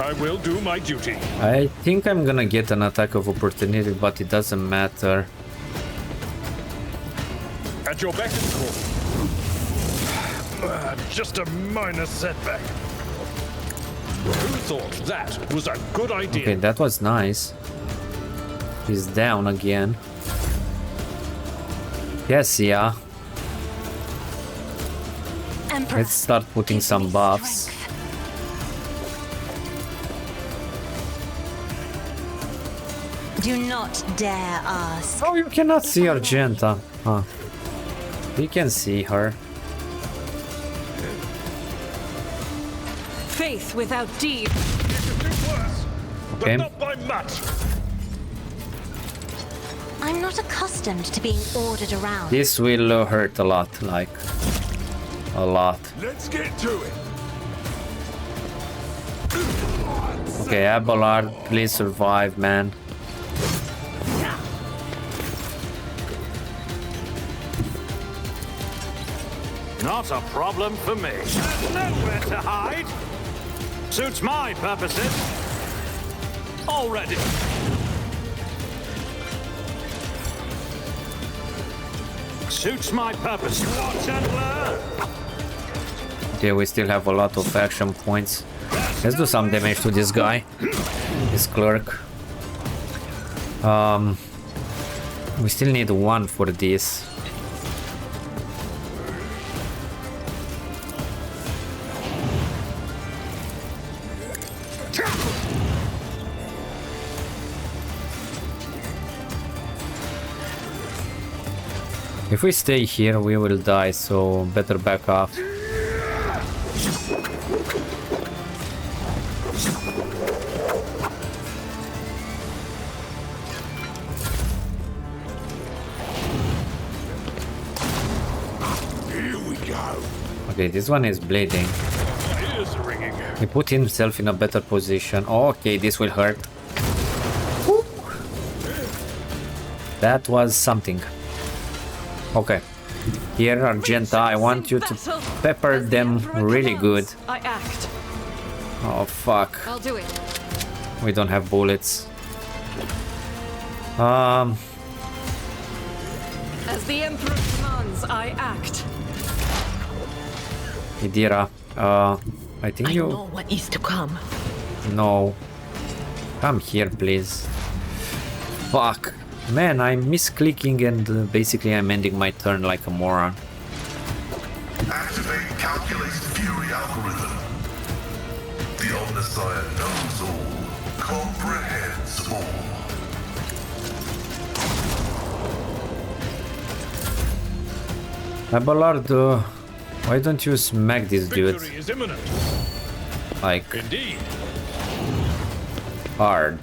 I will do my duty. I think I'm gonna get an attack of opportunity, but it doesn't matter. At your beck and call. Just a minor setback. Who thought that was a good idea? Okay, that was nice. He's down again. Yes, yeah. Emperor, Let's start putting give some me buffs. strength. Do not dare ask. Oh, you cannot see Argenta. Huh. We can see her. Faith without deed. Okay. But not by much. I'm not accustomed to being ordered around. This will hurt a lot, like a lot. Let's get to it. Okay, Abelard, please survive, man. Not a problem for me. There's nowhere to hide. Suits my purposes. Already. Suits my purpose. Watch and learn. Okay, we still have a lot of action points. Let's do some damage to this guy. This clerk. We still need one for this. If we stay here, we will die, so better back off. Here we go. Okay, this one is bleeding. My ears are ringing. He put himself in a better position. Oh, okay, this will hurt. Woo. That was something. Okay. Here, Argenta, I want you to pepper them really good. I act. Oh, fuck. I'll do it. We don't have bullets. As the Emperor commands, I act. Idira, I think I you... know what is to come. No. Come here, please. Fuck. Man, I'm misclicking and basically I'm ending my turn like a moron. Activate calculated fury algorithm. The Omnissiah knows all, comprehends all. Abelard, why don't you smack this dude? Victory is imminent. Like, Indeed. hard.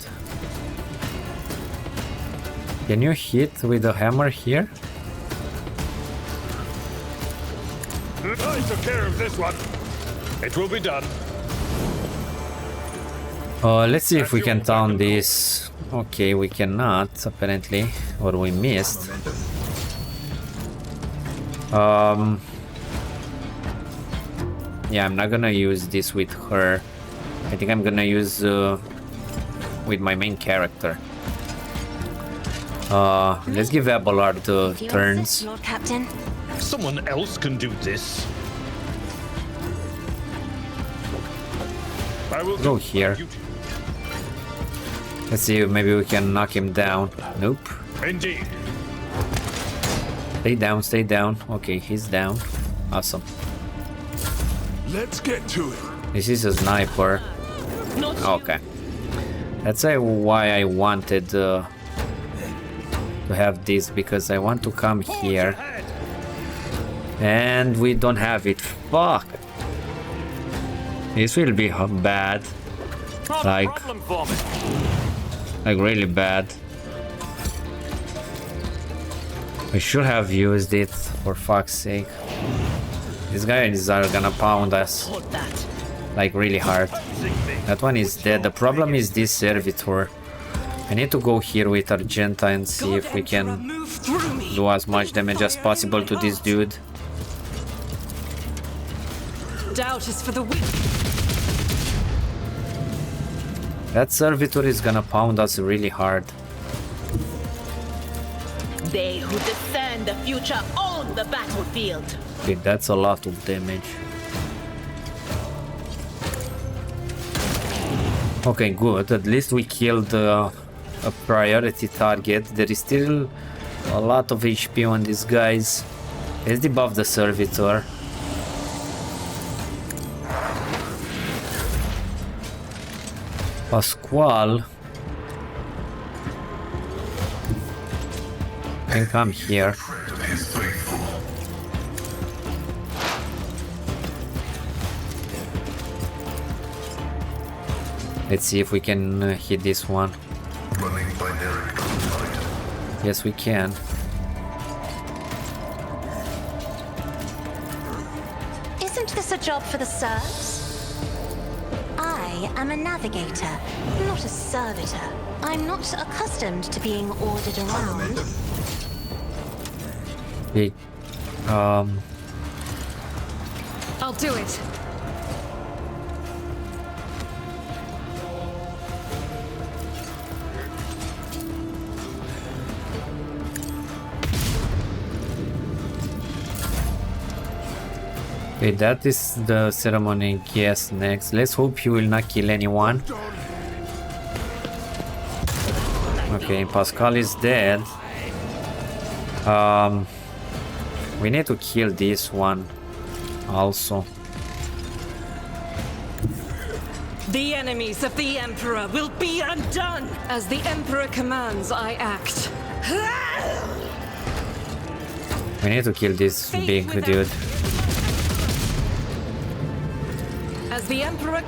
Can you hit with a hammer here? I took care of this one. It will be done. Let's see if we can town this. Okay, we cannot, apparently. Or we missed. Yeah, I'm not gonna use this with her. I think I'm gonna use with my main character. Let's give Abelard If you turns. insist, Lord Captain. Someone else can do this. I will Go do here. my duty. Let's see if maybe we can knock him down. Nope. Indeed. Stay down, stay down. Okay, he's down. Awesome. Let's get to it. This is a sniper. Not you. Okay. That's why I wanted to have this, because I want to come here. And we don't have it. Fuck. This will be bad. Not Like- a problem for me. Like really bad. I should have used it, for fuck's sake. These guys are gonna pound us Hold that. like really hard. That one is dead. The problem is this servitor. I need to go here with Argenta and see if we can Move through me. do as much damage as possible to this dude. Doubt is for the weak. That servitor is gonna pound us really hard. They who discern the future own the battlefield. Okay, that's a lot of damage. Okay, good. At least we killed a priority target. There is still a lot of HP on these guys. Let's debuff the servitor. Pasquale can come here. Tread of his faithful. Let's see if we can hit this one. Running binary conflict. Yes, we can. Isn't this a job for the serfs? I am a navigator, not a servitor. I'm not accustomed to being ordered around. Big. I'll do it. Okay, that is the ceremony guest next. Let's hope he will not kill anyone. Okay, Pascal is dead. We need to kill this one also. The enemies of the Emperor will be undone! As the Emperor commands, I act. We need to kill this big dude. As the Emperor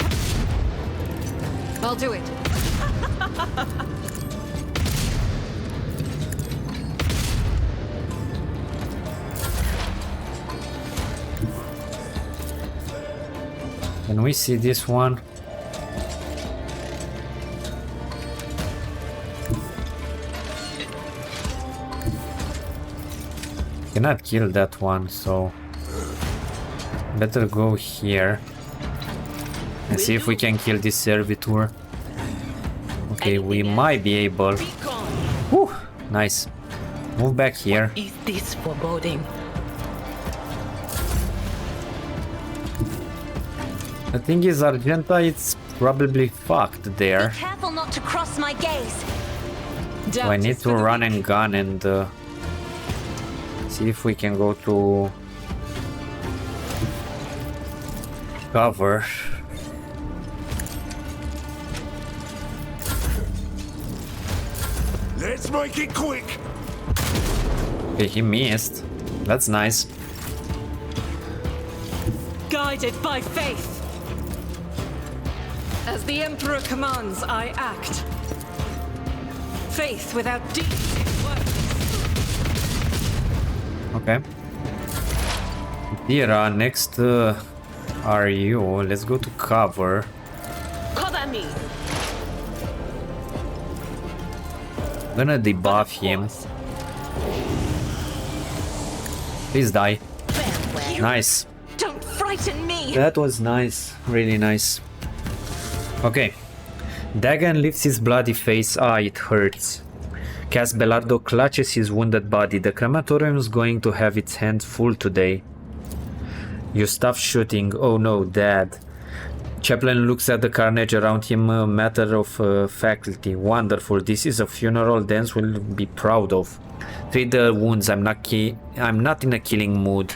I'll do it. Can we see this one? Cannot kill that one, so better go here and see if we can kill this servitor. Okay, we might be able. Whew, nice. Move back here. Is this foreboding? The thing is, Argenta, it's probably fucked there. Be careful not to cross my gaze. So I need to run and gun and see if we can go to cover. Let's make it quick. Okay, he missed. That's nice. Guided by faith. As the Emperor commands, I act. Faith without deeds is worthless. Okay. Tira, next are you. Let's go to cover. Cover me. Gonna debuff him. Please die. Farewell. Nice. Don't frighten me! That was nice. Really nice. Okay. Dagon lifts his bloody face. Ah, it hurts. Cass Belardo clutches his wounded body. The crematorium is going to have its hands full today. You stop shooting. Oh no, Dad. Chaplain looks at the carnage around him, a matter of faculty. Wonderful. This is a funeral dance we'll be proud of. Treat the wounds. I'm not in a killing mood.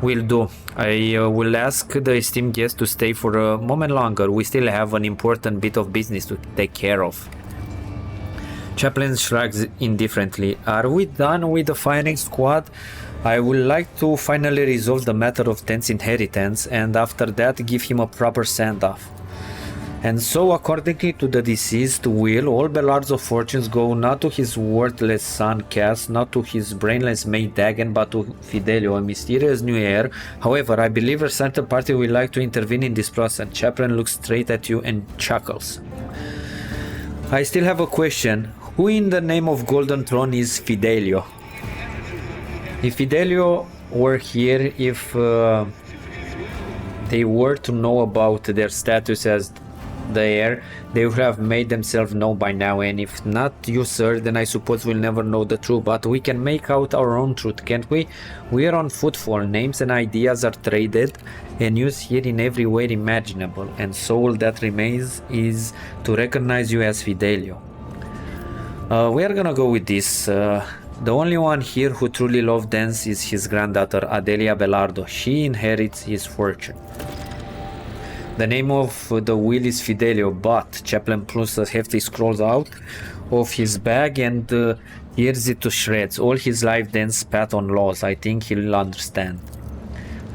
Will do. I will ask the esteemed guest to stay for a moment longer. We still have an important bit of business to take care of. Chaplain shrugs indifferently. Are we done with the firing squad? I would like to finally resolve the matter of Ten's inheritance, and after that give him a proper send-off. And so, accordingly to the deceased will, all Belard's fortunes go not to his worthless son Cass, not to his brainless mate Dagon, but to Fidelio, a mysterious new heir. However, I believe a certain party will like to intervene in this process. Chaplain looks straight at you and chuckles. I still have a question. Who in the name of Golden Throne is Fidelio? If Fidelio were here, if they were to know about their status as the heir, they would have made themselves known by now, and if not you, sir, then I suppose we'll never know the truth, but we can make out our own truth, can't we? We are on footfall, names and ideas are traded and used here in every way imaginable, and so all that remains is to recognize you as Fidelio. We are gonna go with this. The only one here who truly loves dance is his granddaughter Adelia Belardo. She inherits his fortune. The name of the will is Fidelio, but Chaplain pulls a hefty scroll out of his bag and tears it to shreds. All his life dance path on laws. I think he'll understand.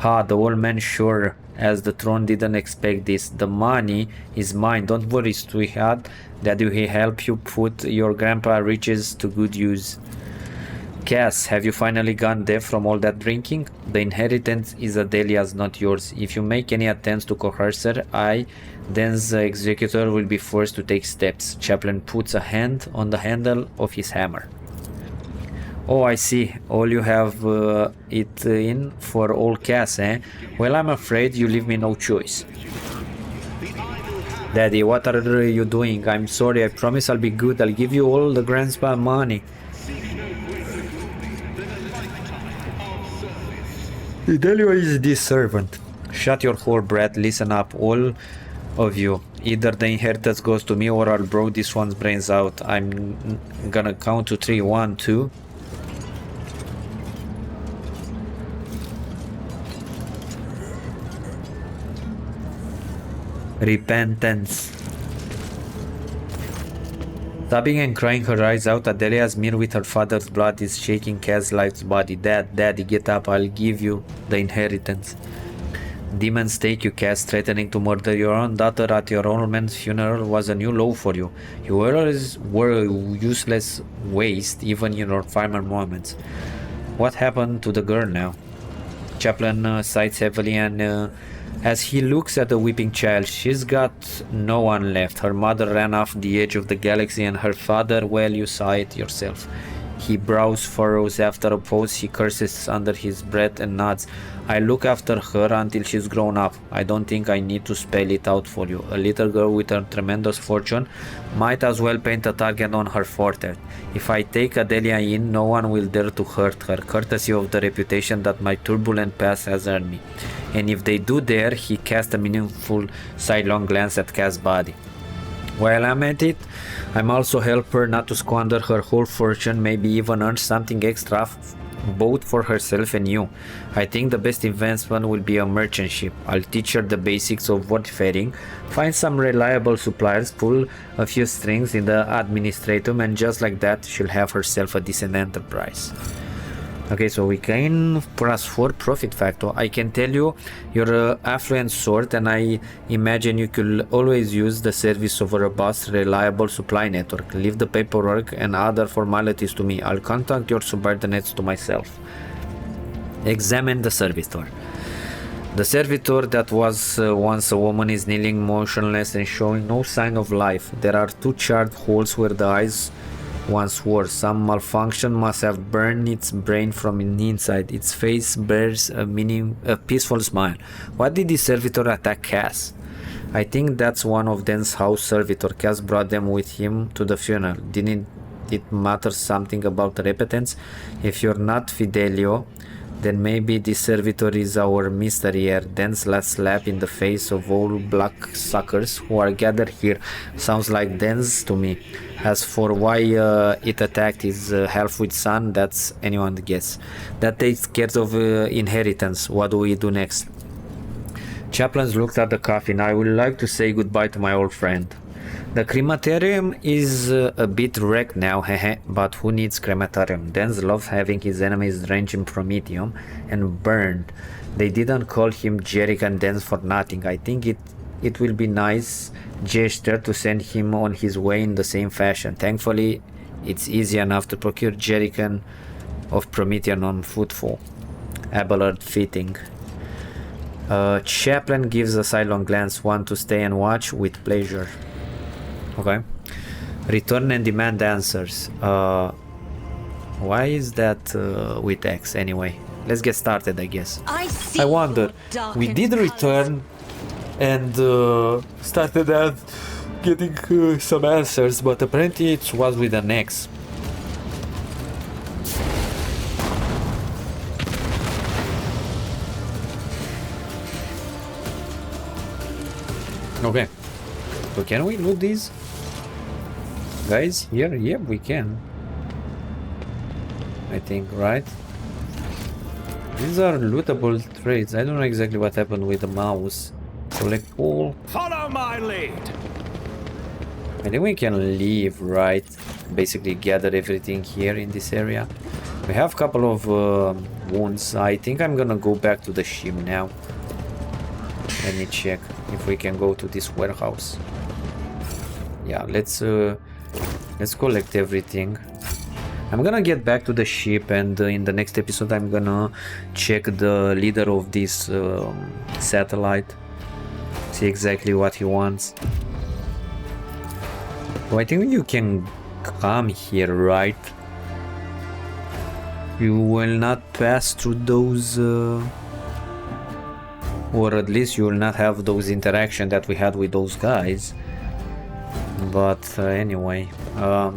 Ha, the old man sure as the throne didn't expect this. The money is mine. Don't worry, sweetheart. Daddy will help you put your grandpa riches to good use. Cass, have you finally gone deaf from all that drinking? The inheritance is Adelia's, not yours. If you make any attempts to coerce her, I, Dan's executor, will be forced to take steps. Chaplain puts a hand on the handle of his hammer. Oh, I see. All you have it in for old Cass, eh? Well, I'm afraid you leave me no choice. Daddy, what are you doing? I'm sorry, I promise I'll be good. I'll give you all the grandpa money. Fidelio is this servant. Shut your whole breath, listen up, all of you. Either the inheritance goes to me or I'll blow this one's brains out. I'm gonna count to 3. 1, 2. Repentance. Sobbing and crying her eyes out, Adelia, smeared with her father's blood, is shaking Cass' life's body. Dad, Daddy, get up, I'll give you the inheritance. Demons take you, Cass. Threatening to murder your own daughter at your own man's funeral was a new low for you. You always were a useless waste, even in your final moments. What happened to the girl now? Chaplain sighs heavily and as he looks at the weeping child, she's got no one left. Her mother ran off the edge of the galaxy and her father, well, you saw it yourself. He brows furrows after a pause, he curses under his breath and nods. I look after her until she's grown up. I don't think I need to spell it out for you. A little girl with a tremendous fortune might as well paint a target on her forehead. If I take Adelia in, no one will dare to hurt her, courtesy of the reputation that my turbulent past has earned me. And if they do dare, he casts a meaningful sidelong glance at Cass' body. While I'm at it, I'm also help her not to squander her whole fortune, maybe even earn something extra, both for herself and you. I think the best investment will be a merchant ship. I'll teach her the basics of warfaring, find some reliable suppliers, pull a few strings in the administratum, and just like that, she'll have herself a decent enterprise. Okay, so we gain +4 profit factor. I can tell you, you're an affluent sort, and I imagine you could always use the service of a robust, reliable supply network. Leave the paperwork and other formalities to me. I'll contact your subordinates to myself. Examine the servitor. The servitor that was once a woman is kneeling motionless and showing no sign of life. There are 2 charred holes where the eyes once were. Some malfunction must have burned its brain from the inside. Its face bears a peaceful smile. Why did the servitor attack Cass? I think that's one of Dan's house servitor. Cass brought them with him to the funeral. Didn't it matters something about repentance. If you're not Fidelio, then maybe this servitor is our Mysterier, Dan's last slap in the face of all black suckers who are gathered here. Sounds like Dan's to me. As for why it attacked his half-wit son, that's anyone's guess. That takes care of inheritance. What do we do next? Chaplains looked at the coffin. I would like to say goodbye to my old friend. The crematorium is a bit wrecked now, hehe, but who needs crematorium? Dan's loves having his enemies drenched in promethium and burned. They didn't call him Jerrican Dance for nothing. I think it will be nice gesture to send him on his way in the same fashion. Thankfully, it's easy enough to procure Jerrican of Promethean on footfall. Abelard fitting. Chaplain gives a sidelong glance. Want to stay and watch? With pleasure. Okay. Return and demand answers. Why is that with X anyway? Let's get started, I guess. I wonder. We did return and started at getting some answers, but apparently it was with an X. Okay. So can we loot these guys here? Yep, we can. I think, right? These are lootable trades. I don't know exactly what happened with the mouse. Collect all. Follow my lead. I think we can leave, right? Basically gather everything here in this area. We have a couple of wounds. I think I'm gonna go back to the ship now. Let me check if we can go to this warehouse. Yeah, let's collect everything. I'm gonna get back to the ship, and in the next episode I'm gonna check the leader of this satellite. See exactly what he wants. So I think you can come here, right? You will not pass through those or at least you will not have those interactions that we had with those guys. But anyway,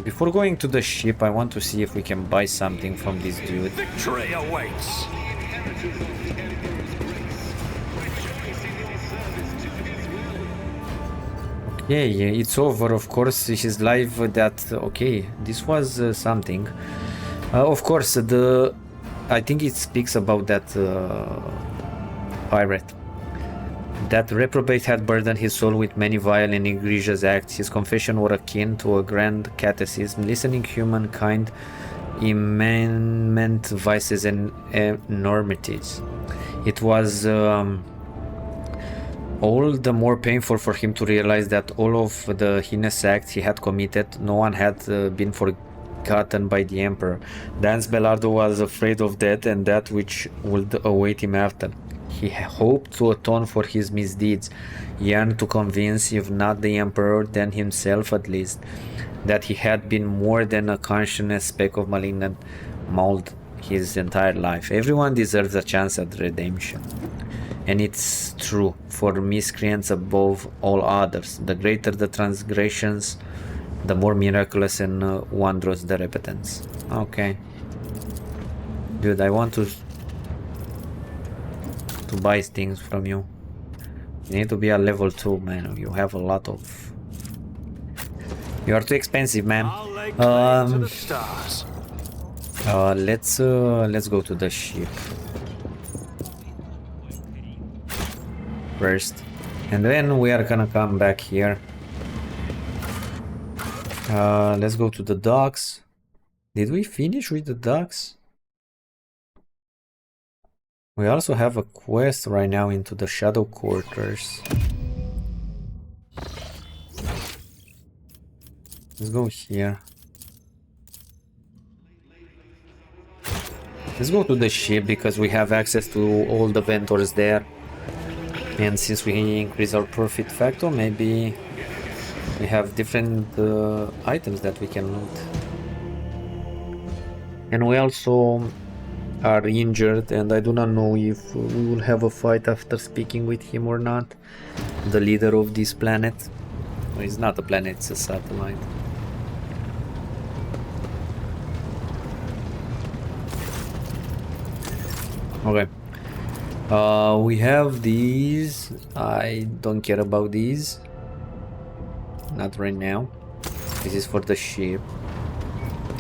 before going to the ship, I want to see if we can buy something from this dude. Victory awaits. Okay, it's over. Of course, his life. That okay. This was something. Of course, I think it speaks about that pirate. That reprobate had burdened his soul with many vile and egregious acts. His confession were akin to a grand catechism, listening humankind immense vices and enormities. It was all the more painful for him to realize that all of the heinous acts he had committed, no one had been forgotten by the Emperor. Dan's Belardo was afraid of death and that which would await him after. He hoped to atone for his misdeeds, yearned to convince, if not the Emperor, then himself at least, that he had been more than a conscious speck of malignant mold his entire life. Everyone deserves a chance at redemption. And it's true, for miscreants above all others. The greater the transgressions, the more miraculous and wondrous the repentance. Okay. Dude, I want to buy things from you. You need to be at level 2, man. You have a lot of... You are too expensive, man. Let's go to the ship first, and then we are gonna come back here. Let's go to the docks. Did we finish with the docks? We also have a quest right now into the Shadow Quarters. Let's go here. Let's go to the ship because we have access to all the vendors there. And since we increase our profit factor, maybe we have different items that we can loot. And we also are injured, and I do not know if we will have a fight after speaking with him or not. The leader of this planet. Well, it's not a planet, it's a satellite. Okay. We have these. I don't care about these. Not right now. This is for the ship.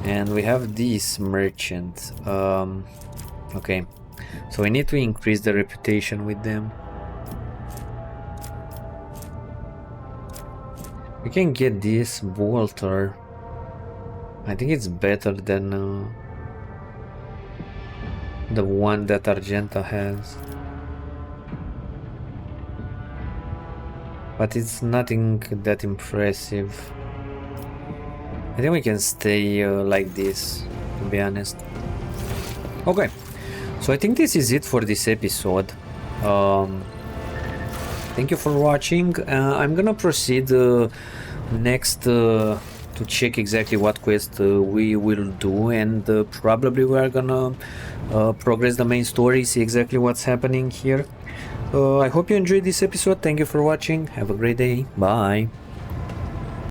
And we have this merchant. Okay. So we need to increase the reputation with them. We can get this bolter. I think it's better than the one that Argenta has. But it's nothing that impressive. I think we can stay like this, to be honest. Okay, so I think this is it for this episode. Thank you for watching. I'm gonna proceed next to check exactly what quest we will do, and probably we are gonna progress the main story, see exactly what's happening here. I hope you enjoyed this episode. Thank you for watching. Have a great day. Bye.